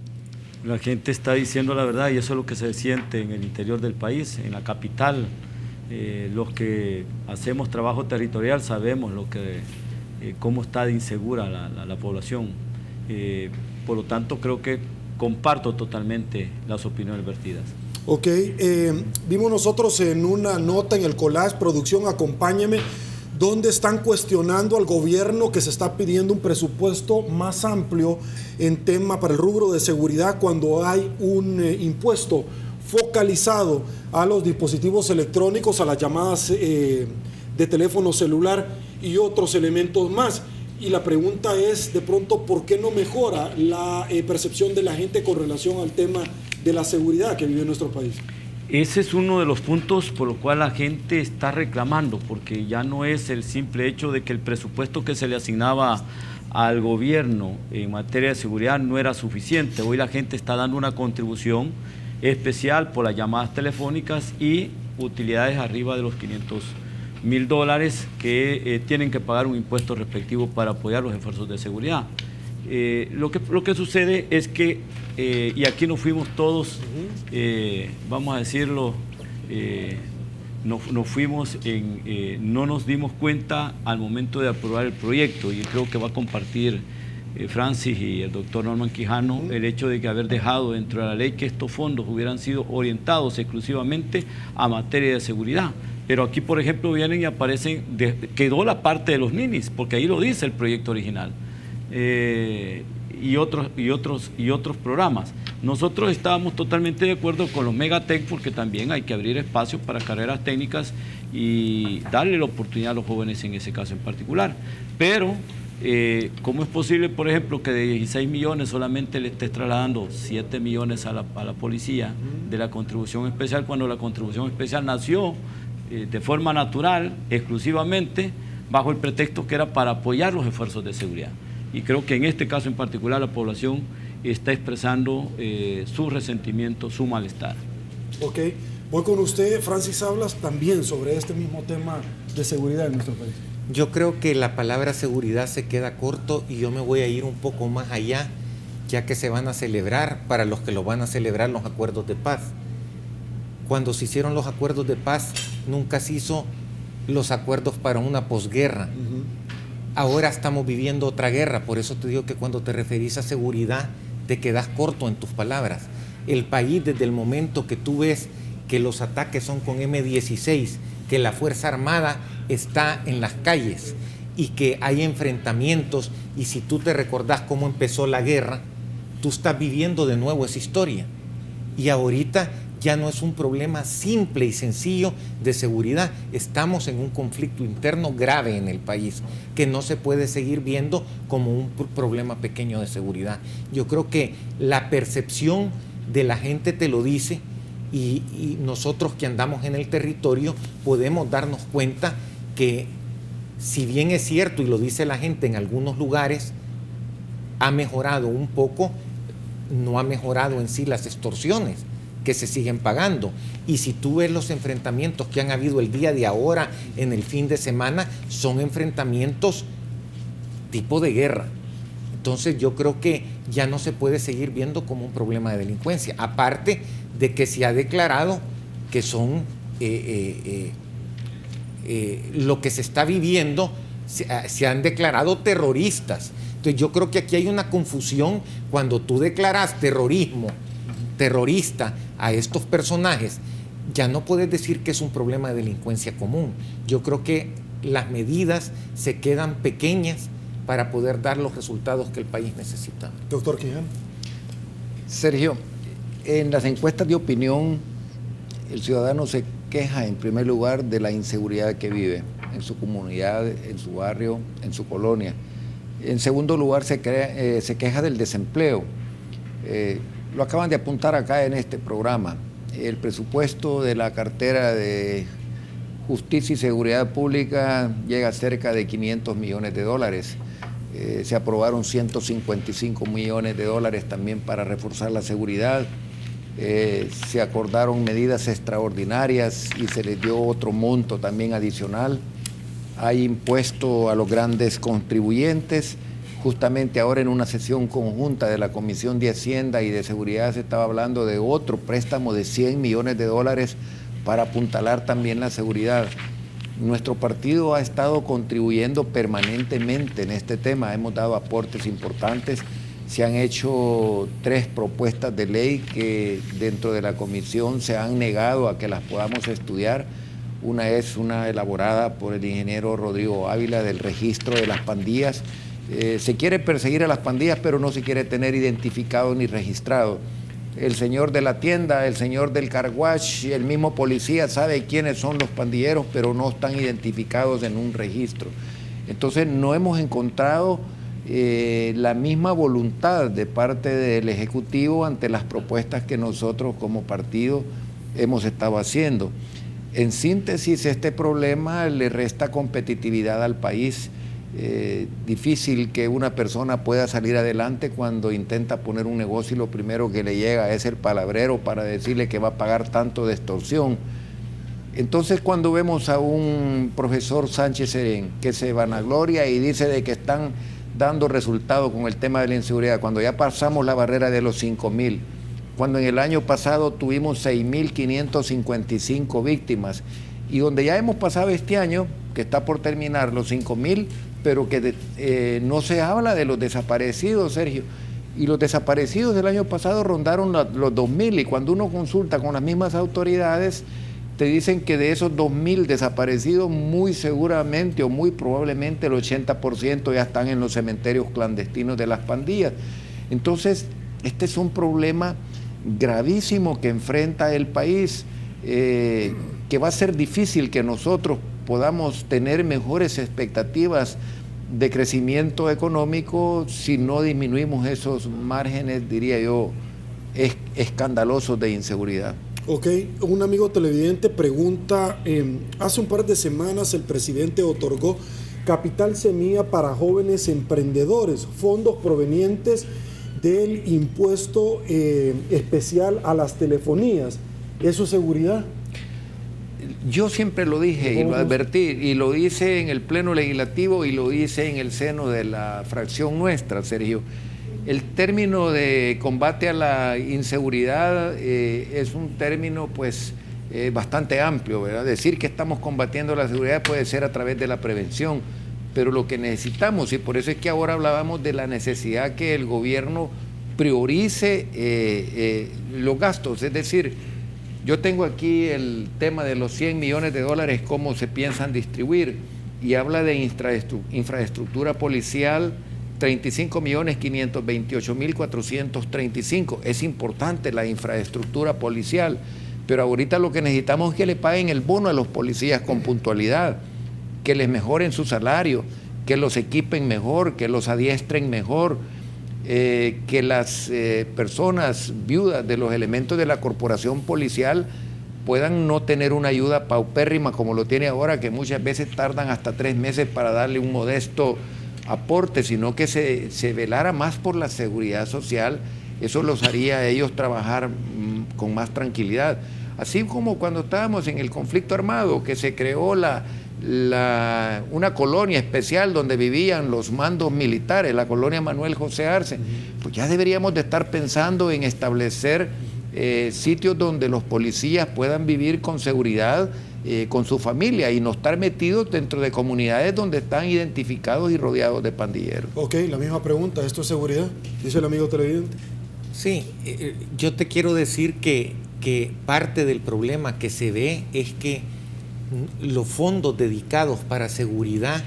La gente está diciendo la verdad, y eso es lo que se siente en el interior del país, en la capital. Los que hacemos trabajo territorial sabemos cómo está de insegura la población. Por lo tanto, creo que comparto totalmente las opiniones vertidas. Ok, vimos nosotros en una nota en el collage, producción, acompáñeme, donde están cuestionando al gobierno que se está pidiendo un presupuesto más amplio en tema para el rubro de seguridad, cuando hay un impuesto focalizado a los dispositivos electrónicos, a las llamadas de teléfono celular y otros elementos más. Y la pregunta es, de pronto, ¿por qué no mejora la percepción de la gente con relación al tema de la seguridad que vive en nuestro país? Ese es uno de los puntos por lo cual la gente está reclamando, porque ya no es el simple hecho de que el presupuesto que se le asignaba al gobierno en materia de seguridad no era suficiente. Hoy la gente está dando una contribución especial por las llamadas telefónicas y utilidades arriba de los $500,000 que tienen que pagar un impuesto respectivo para apoyar los esfuerzos de seguridad. Lo que sucede es que, y aquí nos fuimos todos, vamos a decirlo, nos fuimos no nos dimos cuenta al momento de aprobar el proyecto, y creo que va a compartir Francis y el doctor Norman Quijano el hecho de que haber dejado dentro de la ley que estos fondos hubieran sido orientados exclusivamente a materia de seguridad. Pero aquí, por ejemplo, vienen y aparecen, quedó la parte de los ninis, porque ahí lo dice el proyecto original, y otros programas. Nosotros estábamos totalmente de acuerdo con los Megatech, porque también hay que abrir espacios para carreras técnicas y darle la oportunidad a los jóvenes en ese caso en particular. Pero, ¿cómo es posible, por ejemplo, que de 16 millones solamente le estés trasladando 7 millones a la policía de la contribución especial, cuando la contribución especial nació de forma natural, exclusivamente, bajo el pretexto que era para apoyar los esfuerzos de seguridad? Y creo que en este caso en particular la población está expresando su resentimiento, su malestar. Ok, voy con usted, Francis Sablas, también sobre este mismo tema de seguridad en nuestro país. Yo creo que la palabra seguridad se queda corto, y yo me voy a ir un poco más allá, ya que se van a celebrar, para los que lo van a celebrar, los acuerdos de paz. Cuando se hicieron los acuerdos de paz, nunca se hizo los acuerdos para una posguerra. Ahora estamos viviendo otra guerra, por eso te digo que cuando te referís a seguridad, te quedas corto en tus palabras. El país, desde el momento que tú ves que los ataques son con M16, que la Fuerza Armada está en las calles y que hay enfrentamientos, y si tú te recordás cómo empezó la guerra, tú estás viviendo de nuevo esa historia. Y ahorita ya no es un problema simple y sencillo de seguridad. Estamos en un conflicto interno grave en el país, que no se puede seguir viendo como un problema pequeño de seguridad. Yo creo que la percepción de la gente te lo dice, y nosotros que andamos en el territorio podemos darnos cuenta que, si bien es cierto, y lo dice la gente, en algunos lugares ha mejorado un poco, no ha mejorado en sí las extorsiones que se siguen pagando. Y si tú ves los enfrentamientos que han habido el día de ahora, en el fin de semana, son enfrentamientos tipo de guerra. Entonces yo creo que ya no se puede seguir viendo como un problema de delincuencia, aparte de que se ha declarado que son lo que se está viviendo, se han declarado terroristas. Entonces yo creo que aquí hay una confusión cuando tú declaras terrorista a estos personajes. Ya no puedes decir que es un problema de delincuencia común. Yo creo que las medidas se quedan pequeñas para poder dar los resultados que el país necesita. Doctor Quijano. Sergio, en las encuestas de opinión, el ciudadano se queja en primer lugar de la inseguridad que vive en su comunidad, en su barrio, en su colonia. En segundo lugar, se queja del desempleo. Lo acaban de apuntar acá en este programa. El presupuesto de la cartera de Justicia y Seguridad Pública llega a cerca de 500 millones de dólares. Se aprobaron 155 millones de dólares también para reforzar la seguridad. Se acordaron medidas extraordinarias y se les dio otro monto también adicional. Hay impuesto a los grandes contribuyentes. Justamente ahora en una sesión conjunta de la Comisión de Hacienda y de Seguridad se estaba hablando de otro préstamo de 100 millones de dólares para apuntalar también la seguridad. Nuestro partido ha estado contribuyendo permanentemente en este tema, hemos dado aportes importantes, se han hecho 3 propuestas de ley que dentro de la comisión se han negado a que las podamos estudiar. Una es una elaborada por el ingeniero Rodrigo Ávila del registro de las pandillas. Se quiere perseguir a las pandillas, pero no se quiere tener identificado ni registrado. El señor de la tienda, el señor del car wash y el mismo policía sabe quiénes son los pandilleros, pero no están identificados en un registro. Entonces no hemos encontrado la misma voluntad de parte del Ejecutivo ante las propuestas que nosotros como partido hemos estado haciendo. En síntesis, este problema le resta competitividad al país. Difícil que una persona pueda salir adelante cuando intenta poner un negocio y lo primero que le llega es el palabrero para decirle que va a pagar tanto de extorsión. Entonces cuando vemos a un profesor Sánchez Serén que se vanagloria y dice de que están dando resultado con el tema de la inseguridad, cuando ya pasamos la barrera de los 5.000, cuando en el año pasado tuvimos 6.555 víctimas, y donde ya hemos pasado este año, que está por terminar, los 5.000, pero que no se habla de los desaparecidos, Sergio. Y los desaparecidos del año pasado rondaron los 2.000, y cuando uno consulta con las mismas autoridades, te dicen que de esos 2.000 desaparecidos, muy seguramente o muy probablemente el 80% ya están en los cementerios clandestinos de las pandillas. Entonces, este es un problema gravísimo que enfrenta el país, que va a ser difícil que nosotros podamos tener mejores expectativas de crecimiento económico si no disminuimos esos márgenes, diría yo, escandalosos de inseguridad. Ok, un amigo televidente pregunta, hace un par de semanas el presidente otorgó Capital Semilla para jóvenes emprendedores, fondos provenientes del impuesto especial a las telefonías. ¿Eso es seguridad? Yo siempre lo dije y lo advertí, y lo hice en el Pleno Legislativo y lo hice en el seno de la fracción nuestra, Sergio. El término de combate a la inseguridad es un término pues bastante amplio, ¿verdad? Decir que estamos combatiendo la seguridad puede ser a través de la prevención, pero lo que necesitamos, y por eso es que ahora hablábamos de la necesidad que el gobierno priorice los gastos, es decir, yo tengo aquí el tema de los $100 millones, cómo se piensan distribuir, y habla de infraestructura policial, 35.528.435. Es importante la infraestructura policial, pero ahorita lo que necesitamos es que le paguen el bono a los policías con puntualidad, que les mejoren su salario, que los equipen mejor, que los adiestren mejor, que las personas viudas de los elementos de la corporación policial puedan no tener una ayuda paupérrima como lo tiene ahora, que muchas veces tardan hasta 3 meses para darle un modesto aporte, sino que se velara más por la seguridad social. Eso los haría a ellos trabajar con más tranquilidad. Así como cuando estábamos en el conflicto armado, que se creó una colonia especial donde vivían los mandos militares, la colonia Manuel José Arce, pues ya deberíamos de estar pensando en establecer sitios donde los policías puedan vivir con seguridad, con su familia, y no estar metidos dentro de comunidades donde están identificados y rodeados de pandilleros. Ok, la misma pregunta, ¿esto es seguridad? Dice el amigo televidente. Sí, yo te quiero decir que parte del problema que se ve es que los fondos dedicados para seguridad,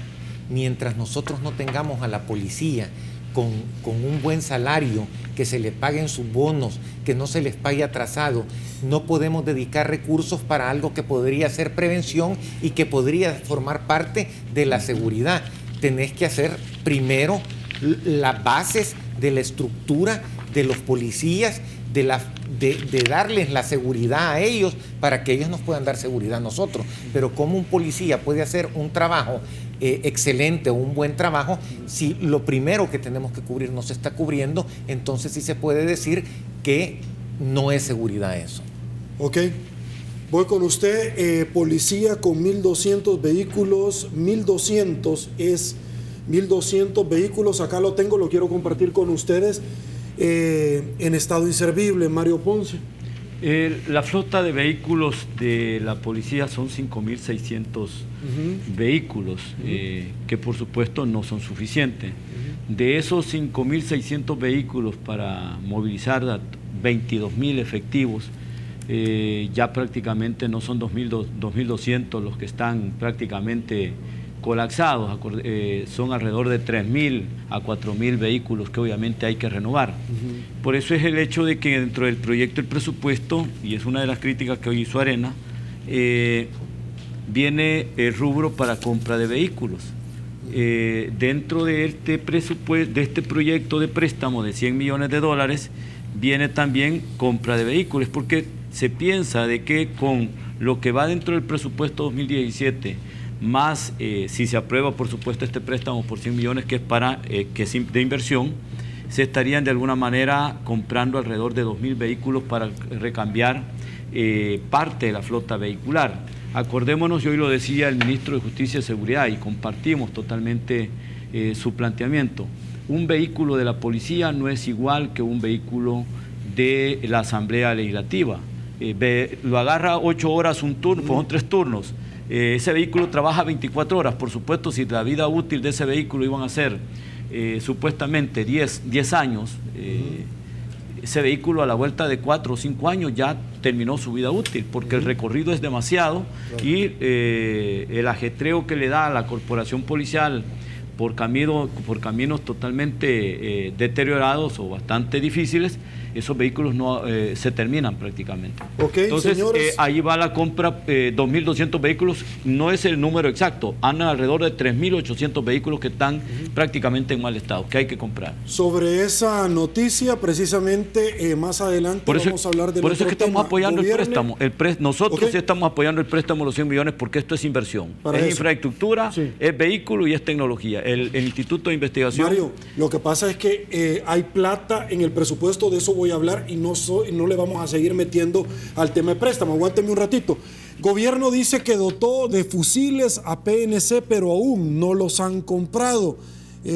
mientras nosotros no tengamos a la policía con un buen salario, que se les paguen sus bonos, que no se les pague atrasado, no podemos dedicar recursos para algo que podría ser prevención y que podría formar parte de la seguridad. Tenés que hacer primero las bases de la estructura de los policías, de darles la seguridad a ellos para que ellos nos puedan dar seguridad a nosotros. Pero ¿cómo un policía puede hacer un trabajo excelente o un buen trabajo si lo primero que tenemos que cubrir no se está cubriendo? Entonces sí se puede decir que no es seguridad eso. Ok, voy con usted. Policía con 1.200 vehículos, 1.200 vehículos, acá lo tengo, lo quiero compartir con ustedes. En estado inservible, Mario Ponce. La flota de vehículos de la policía son 5.600 vehículos, que por supuesto no son suficientes. De esos 5.600 vehículos para movilizar a 22.000 efectivos, ya prácticamente no son 2.200 los que están prácticamente colapsados, son alrededor de 3.000 a 4.000 vehículos que obviamente hay que renovar. Por eso es el hecho de que dentro del proyecto del presupuesto, y es una de las críticas que hoy hizo Arena, viene el rubro para compra de vehículos. Dentro de este presupuesto, de este proyecto de préstamo de $100 millones, viene también compra de vehículos, porque se piensa de que con lo que va dentro del presupuesto 2017, más si se aprueba por supuesto este préstamo por 100 millones que es para que es de inversión, se estarían de alguna manera comprando alrededor de 2.000 vehículos para recambiar parte de la flota vehicular. Acordémonos, y hoy lo decía el ministro de Justicia y Seguridad, y compartimos totalmente su planteamiento. Un vehículo de la policía no es igual que un vehículo de la Asamblea Legislativa. Lo agarra 8 horas un turno, pues son 3 turnos. Ese vehículo trabaja 24 horas. Por supuesto, si la vida útil de ese vehículo iban a ser supuestamente 10 años, ese vehículo a la vuelta de 4 o 5 años ya terminó su vida útil, porque el recorrido es demasiado y el ajetreo que le da a la corporación policial por caminos totalmente deteriorados o bastante difíciles, esos vehículos no se terminan prácticamente. Entonces, ahí va la compra, 2.200 vehículos, no es el número exacto, andan alrededor de 3.800 vehículos que están prácticamente en mal estado, que hay que comprar. Sobre esa noticia, precisamente, más adelante vamos a hablar de por eso es que estamos apoyando el préstamo. Nosotros sí estamos apoyando el préstamo de los 100 millones porque esto es inversión. Es infraestructura, es vehículo y es tecnología. El Instituto de Investigación... Mario, lo que pasa es que hay plata en el presupuesto, de eso voy a hablar y no le vamos a seguir metiendo al tema de préstamo. Aguánteme un ratito. Gobierno dice que dotó de fusiles a PNC, pero aún no los han comprado.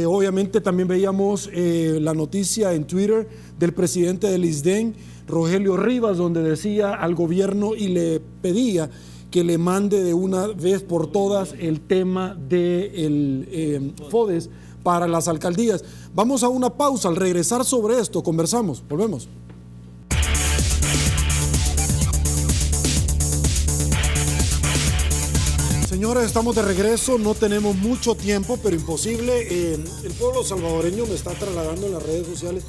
Obviamente también veíamos la noticia en Twitter del presidente del ISDEN, Rogelio Rivas, donde decía al gobierno y le pedía que le mande de una vez por todas el tema del FODES para las alcaldías. Vamos a una pausa. Al regresar sobre esto, conversamos. Volvemos. Señores, estamos de regreso. No tenemos mucho tiempo, pero imposible. El pueblo salvadoreño me está trasladando en las redes sociales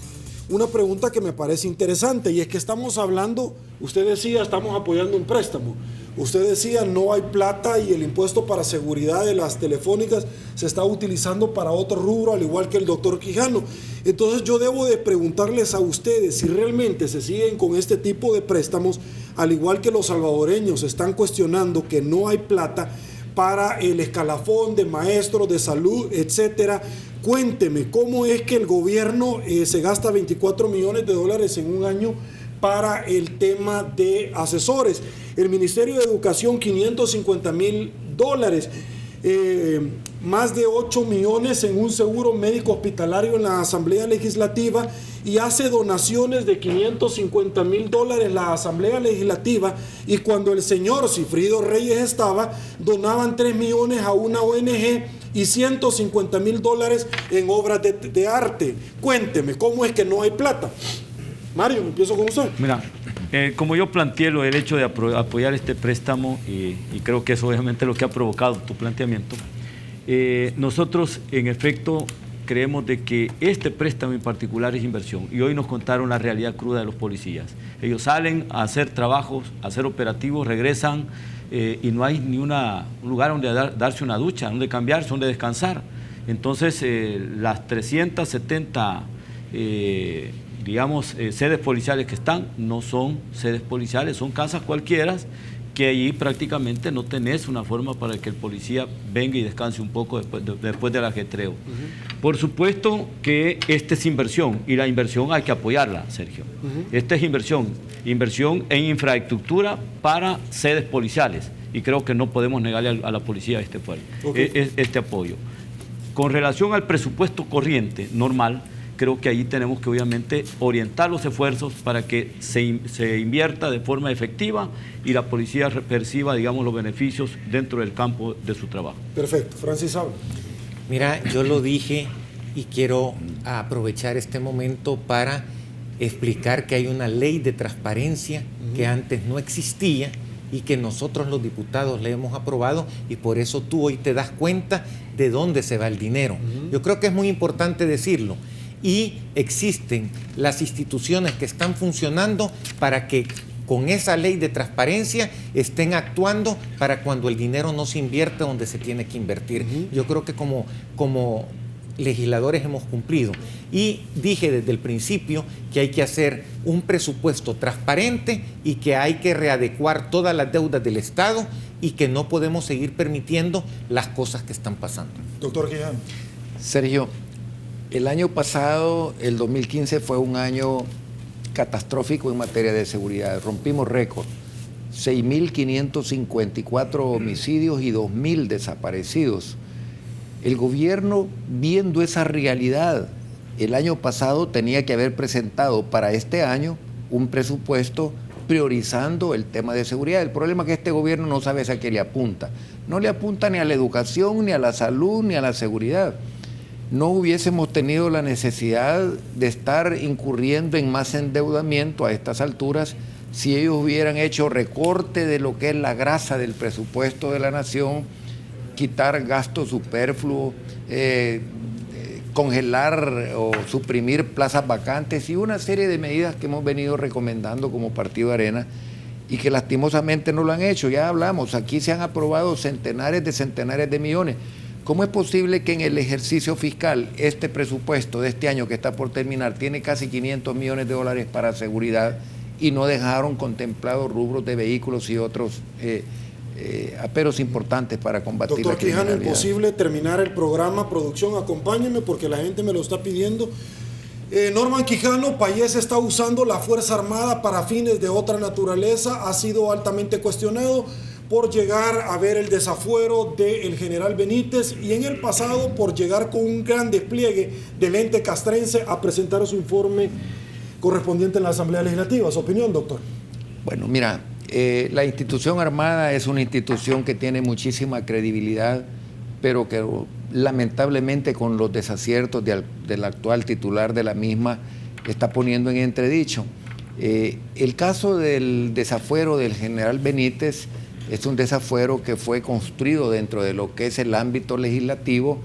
una pregunta que me parece interesante, y es que estamos hablando, usted decía, estamos apoyando un préstamo. Usted decía, no hay plata y el impuesto para seguridad de las telefónicas se está utilizando para otro rubro, al igual que el doctor Quijano. Entonces yo debo de preguntarles a ustedes si realmente se siguen con este tipo de préstamos, al igual que los salvadoreños están cuestionando que no hay plata para el escalafón de maestros de salud, etcétera. Cuénteme, ¿cómo es que el gobierno se gasta 24 millones de dólares en un año para el tema de asesores? El Ministerio de Educación, $550,000, más de 8 millones en un seguro médico hospitalario en la Asamblea Legislativa, y hace donaciones de $550,000 la Asamblea Legislativa, y cuando el señor Cifrido Reyes estaba, donaban 3 millones a una ONG y $150,000 en obras de arte. Cuénteme, ¿cómo es que no hay plata? Mario, empiezo con usted. Mira, como yo planteé el hecho de apoyar este préstamo, y creo que eso obviamente es lo que ha provocado tu planteamiento, nosotros en efecto creemos de que este préstamo en particular es inversión, y hoy nos contaron la realidad cruda de los policías. Ellos salen a hacer trabajos, a hacer operativos, regresan y no hay ni un lugar donde darse una ducha, donde cambiarse, donde descansar. Entonces las 370 sedes policiales que están, no son sedes policiales, son casas cualquiera, que allí prácticamente no tenés una forma para que el policía venga y descanse un poco después del ajetreo. Por supuesto que esta es inversión, y la inversión hay que apoyarla, Sergio. Esta es inversión en infraestructura para sedes policiales, y creo que no podemos negarle a la policía este apoyo. Con relación al presupuesto corriente normal, creo que ahí tenemos que obviamente orientar los esfuerzos para que se invierta de forma efectiva y la policía perciba, digamos, los beneficios dentro del campo de su trabajo. Perfecto. Francis, habla. Mira, yo lo dije y quiero aprovechar este momento para explicar que hay una ley de transparencia que antes no existía y que nosotros los diputados le hemos aprobado, y por eso tú hoy te das cuenta de dónde se va el dinero. Yo creo que es muy importante decirlo. Y existen las instituciones que están funcionando para que con esa ley de transparencia estén actuando para cuando el dinero no se invierta donde se tiene que invertir. Yo creo que como legisladores hemos cumplido. Y dije desde el principio que hay que hacer un presupuesto transparente y que hay que readecuar todas las deudas del Estado y que no podemos seguir permitiendo las cosas que están pasando. Doctor Quijano. Sergio, el año pasado, el 2015, fue un año catastrófico en materia de seguridad. Rompimos récord. 6.554 homicidios y 2.000 desaparecidos. El gobierno, viendo esa realidad, el año pasado tenía que haber presentado para este año un presupuesto priorizando el tema de seguridad. El problema es que este gobierno no sabe a qué le apunta. No le apunta ni a la educación, ni a la salud, ni a la seguridad. No hubiésemos tenido la necesidad de estar incurriendo en más endeudamiento a estas alturas si ellos hubieran hecho recorte de lo que es la grasa del presupuesto de la nación, quitar gastos superfluos, congelar o suprimir plazas vacantes y una serie de medidas que hemos venido recomendando como Partido Arena y que lastimosamente no lo han hecho. Ya hablamos, aquí se han aprobado centenares de millones. ¿Cómo es posible que en el ejercicio fiscal este presupuesto de este año que está por terminar tiene casi 500 millones de dólares para seguridad y no dejaron contemplados rubros de vehículos y otros aperos importantes para combatir la criminalidad? Doctor Quijano, imposible terminar el programa. Producción, acompáñenme porque la gente me lo está pidiendo. Norman Quijano, Payés está usando la Fuerza Armada para fines de otra naturaleza. Ha sido altamente cuestionado por llegar a ver el desafuero del general Benítez y en el pasado por llegar con un gran despliegue del ente castrense a presentar su informe correspondiente en la Asamblea Legislativa. ¿Su opinión, doctor? Bueno, mira, la institución armada es una institución que tiene muchísima credibilidad, pero que lamentablemente con los desaciertos del actual titular de la misma está poniendo en entredicho. El caso del desafuero del general Benítez es un desafuero que fue construido dentro de lo que es el ámbito legislativo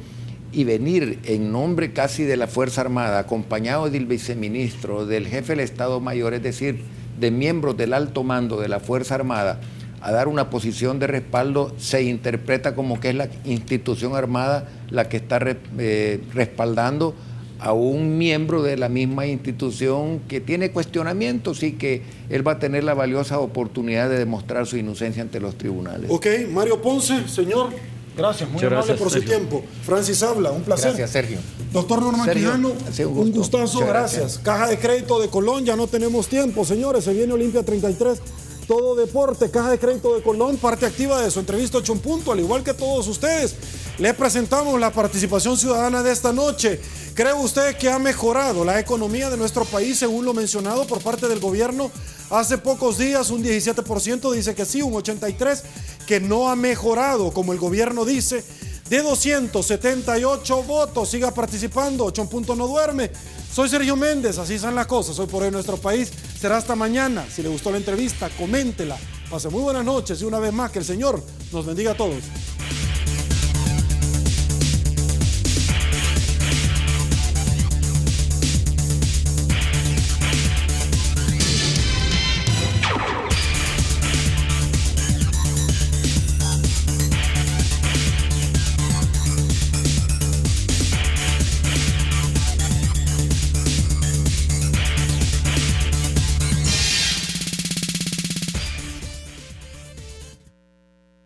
y venir en nombre casi de la Fuerza Armada, acompañado del viceministro, del jefe del Estado Mayor, es decir, de miembros del alto mando de la Fuerza Armada, a dar una posición de respaldo, se interpreta como que es la institución armada la que está respaldando a un miembro de la misma institución que tiene cuestionamientos y que él va a tener la valiosa oportunidad de demostrar su inocencia ante los tribunales. Ok, Mario Ponce, señor, gracias, muy amable por su tiempo. Francis Habla, un placer. Gracias, Sergio. Doctor Norman Quijano, un gustazo, gracias. Caja de Crédito de Colón, ya no tenemos tiempo, señores, se viene Olimpia 33. Todo deporte, Caja de Crédito de Colón, parte activa de su entrevista 8 en punto, al igual que todos ustedes. Les presentamos la participación ciudadana de esta noche. ¿Cree usted que ha mejorado la economía de nuestro país según lo mencionado por parte del gobierno? Hace pocos días un 17% dice que sí, un 83% que no ha mejorado, como el gobierno dice. De 278 votos, siga participando, 8 en punto no duerme. Soy Sergio Méndez, así son las cosas, hoy por hoy en nuestro país. Será hasta mañana. Si le gustó la entrevista, coméntela. Pase muy buenas noches y una vez más que el Señor nos bendiga a todos.